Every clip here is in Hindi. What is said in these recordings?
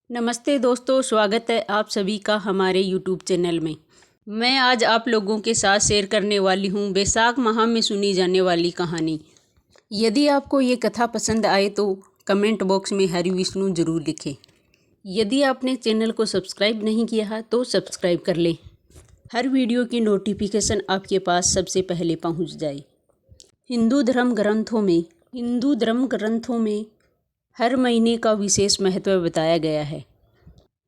नमस्ते दोस्तों, स्वागत है आप सभी का हमारे YouTube चैनल में। मैं आज आप लोगों के साथ शेयर करने वाली हूँ बैसाख माह में सुनी जाने वाली कहानी। यदि आपको ये कथा पसंद आए तो कमेंट बॉक्स में हरि विष्णु जरूर लिखें। यदि आपने चैनल को सब्सक्राइब नहीं किया है तो सब्सक्राइब कर लें। हर वीडियो की नोटिफिकेशन आपके पास सबसे पहले पहुँच जाए। हिंदू धर्म ग्रंथों में हर महीने का विशेष महत्व बताया गया है।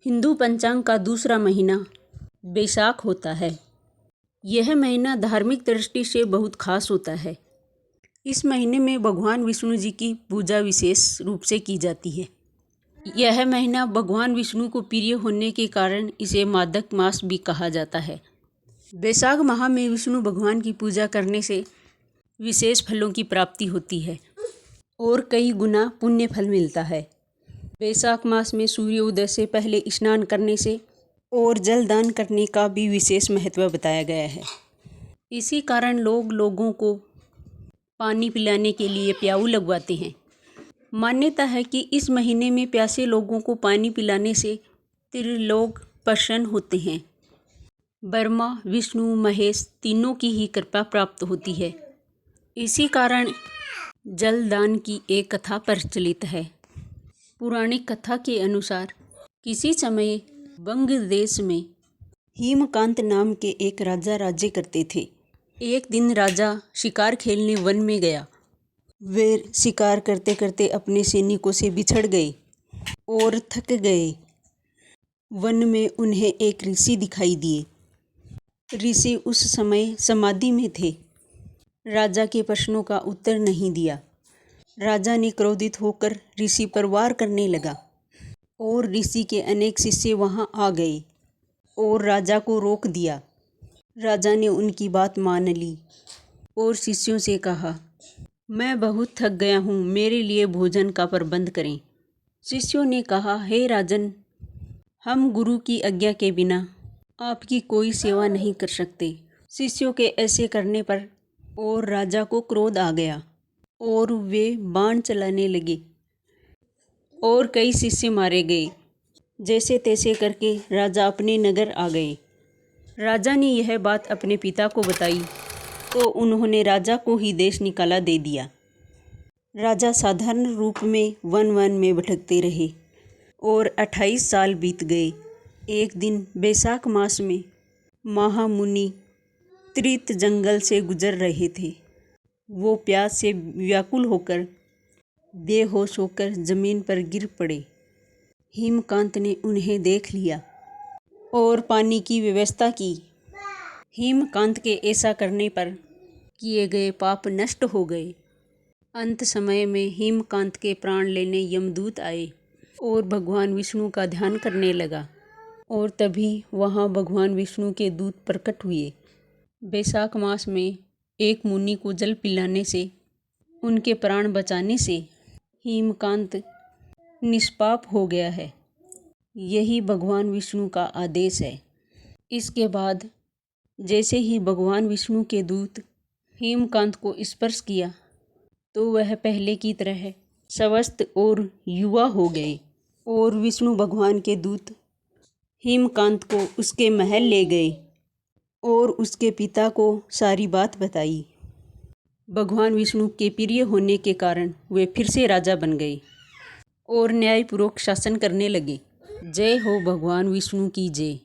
हिंदू पंचांग का दूसरा महीना बैसाख होता है। यह महीना धार्मिक दृष्टि से बहुत खास होता है। इस महीने में भगवान विष्णु जी की पूजा विशेष रूप से की जाती है। यह महीना भगवान विष्णु को प्रिय होने के कारण इसे मादक मास भी कहा जाता है। बैसाख माह में विष्णु भगवान की पूजा करने से विशेष फलों की प्राप्ति होती है और कई गुना पुण्य फल मिलता है। बैसाख मास में सूर्योदय से पहले स्नान करने से और जल दान करने का भी विशेष महत्व बताया गया है। इसी कारण लोगों को पानी पिलाने के लिए प्याऊ लगवाते हैं। मान्यता है कि इस महीने में प्यासे लोगों को पानी पिलाने से त्रिलोक प्रसन्न होते हैं। ब्रह्मा, विष्णु, महेश तीनों की ही कृपा प्राप्त होती है। इसी कारण जलदान की एक कथा प्रचलित है। पौराणिक कथा के अनुसार किसी समय वंग देश में हेमकांत नाम के एक राजा राज्य करते थे। एक दिन राजा शिकार खेलने वन में गया। वे शिकार करते करते अपने सैनिकों से बिछड़ गए और थक गए। वन में उन्हें एक ऋषि दिखाई दिए। ऋषि उस समय समाधि में थे। राजा के प्रश्नों का उत्तर नहीं दिया। राजा ने क्रोधित होकर ऋषि पर वार करने लगा और ऋषि के अनेक शिष्य वहां आ गए और राजा को रोक दिया। राजा ने उनकी बात मान ली और शिष्यों से कहा, मैं बहुत थक गया हूँ, मेरे लिए भोजन का प्रबंध करें। शिष्यों ने कहा, हे राजन, हम गुरु की आज्ञा के बिना आपकी कोई सेवा नहीं कर सकते। शिष्यों के ऐसे करने पर और राजा को क्रोध आ गया और वे बाण चलाने लगे और कई शिष्य मारे गए। जैसे तैसे करके राजा अपने नगर आ गए। राजा ने यह बात अपने पिता को बताई तो उन्होंने राजा को ही देश निकाला दे दिया। राजा साधारण रूप में वन में भटकते रहे और 28 साल बीत गए। एक दिन बैसाख मास में महामुनि त्रित जंगल से गुजर रहे थे। वो प्यास से व्याकुल होकर बेहोश होकर जमीन पर गिर पड़े। हेमकांत ने उन्हें देख लिया और पानी की व्यवस्था की। हेमकांत के ऐसा करने पर किए गए पाप नष्ट हो गए। अंत समय में हेमकांत के प्राण लेने यमदूत आए और भगवान विष्णु का ध्यान करने लगा और तभी वहाँ भगवान विष्णु के दूत प्रकट हुए। बैसाख मास में एक मुनि को जल पिलाने से, उनके प्राण बचाने से हेमकांत निष्पाप हो गया है। यही भगवान विष्णु का आदेश है। इसके बाद जैसे ही भगवान विष्णु के दूत हेमकांत को स्पर्श किया तो वह पहले की तरह स्वस्थ और युवा हो गए और विष्णु भगवान के दूत हेमकांत को उसके महल ले गए और उसके पिता को सारी बात बताई। भगवान विष्णु के प्रिय होने के कारण वे फिर से राजा बन गए और न्यायपूर्वक शासन करने लगे। जय हो भगवान विष्णु की जय।